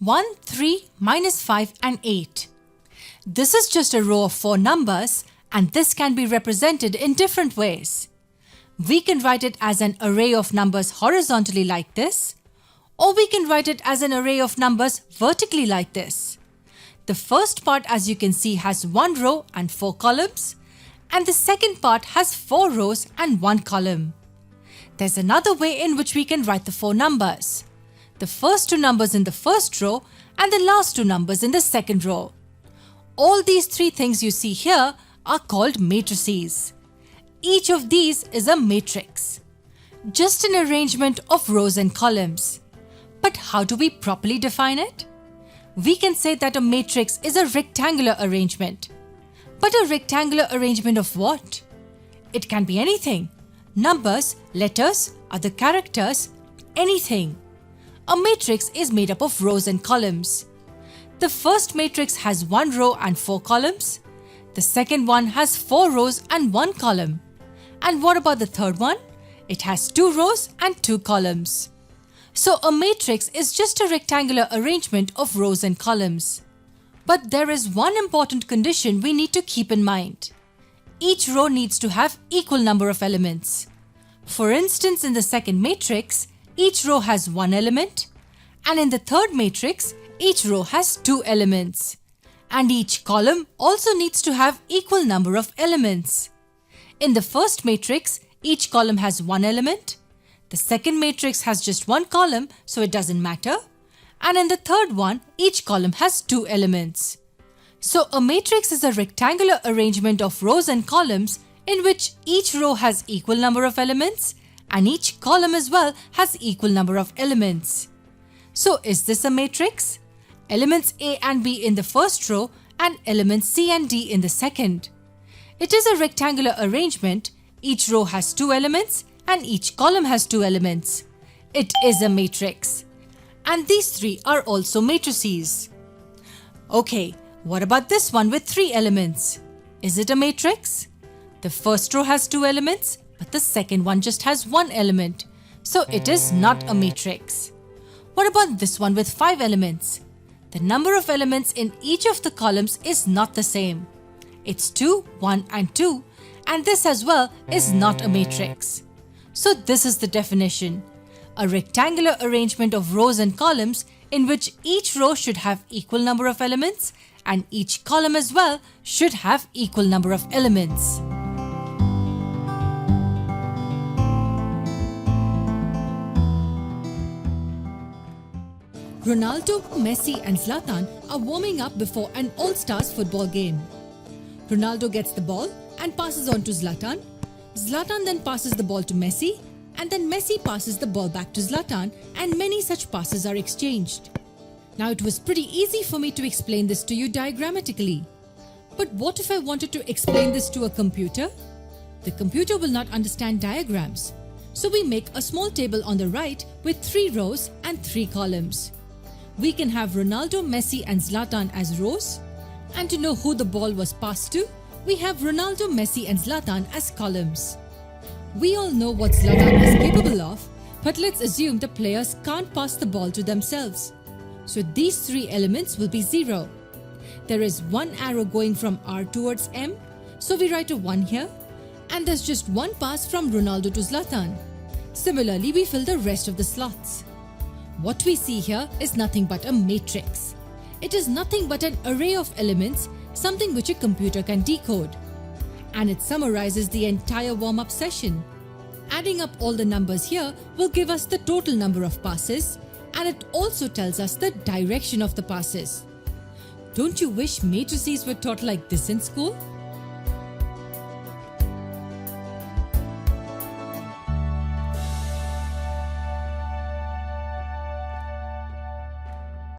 1, 3, -5 and 8. This is just a row of 4 numbers and this can be represented in different ways. We can write it as an array of numbers horizontally like this, or we can write it as an array of numbers vertically like this. The first part, as you can see, has 1 row and 4 columns, and the second part has 4 rows and 1 column. There's another way in which we can write the 4 numbers. The first 2 numbers in the first row and the last 2 numbers in the second row. All these 3 things you see here are called matrices. Each of these is a matrix, just an arrangement of rows and columns. But how do we properly define it? We can say that a matrix is a rectangular arrangement. But a rectangular arrangement of what? It can be anything. Numbers, letters, other characters, anything. A matrix is made up of rows and columns. The first matrix has 1 row and 4 columns. The second one has 4 rows and 1 column. And what about the third one? It has 2 rows and 2 columns. So a matrix is just a rectangular arrangement of rows and columns. But there is one important condition we need to keep in mind. Each row needs to have equal number of elements. For instance, in the second matrix, each row has 1 element, and in the third matrix, each row has 2 elements. And each column also needs to have equal number of elements. In the first matrix, each column has 1 element. The second matrix has just 1 column, so it doesn't matter. And in the third one, each column has 2 elements. So a matrix is a rectangular arrangement of rows and columns in which each row has equal number of elements and each column as well has equal number of elements. So is this a matrix? Elements A and B in the first row and elements C and D in the second. It is a rectangular arrangement. Each row has 2 elements and each column has 2 elements. It is a matrix. And these 3 are also matrices. Okay, what about this one with 3 elements? Is it a matrix? The first row has 2 elements, but the second one just has 1 element. So it is not a matrix. What about this one with 5 elements? The number of elements in each of the columns is not the same. It's 2, 1 and 2, and this as well is not a matrix. So this is the definition. A rectangular arrangement of rows and columns in which each row should have equal number of elements and each column as well should have equal number of elements. Ronaldo, Messi and Zlatan are warming up before an All-Stars football game. Ronaldo gets the ball and passes on to Zlatan. Zlatan then passes the ball to Messi, and then Messi passes the ball back to Zlatan, and many such passes are exchanged. Now it was pretty easy for me to explain this to you diagrammatically. But what if I wanted to explain this to a computer? The computer will not understand diagrams. So we make a small table on the right with 3 rows and 3 columns. We can have Ronaldo, Messi and Zlatan as rows. And to know who the ball was passed to, we have Ronaldo, Messi and Zlatan as columns. We all know what Zlatan is capable of, but let's assume the players can't pass the ball to themselves. So these 3 elements will be 0. There is 1 arrow going from R towards M, so we write a 1 here, and there's just 1 pass from Ronaldo to Zlatan. Similarly, we fill the rest of the slots. What we see here is nothing but a matrix. It is nothing but an array of elements, something which a computer can decode. And it summarizes the entire warm-up session. Adding up all the numbers here will give us the total number of passes, and it also tells us the direction of the passes. Don't you wish matrices were taught like this in school?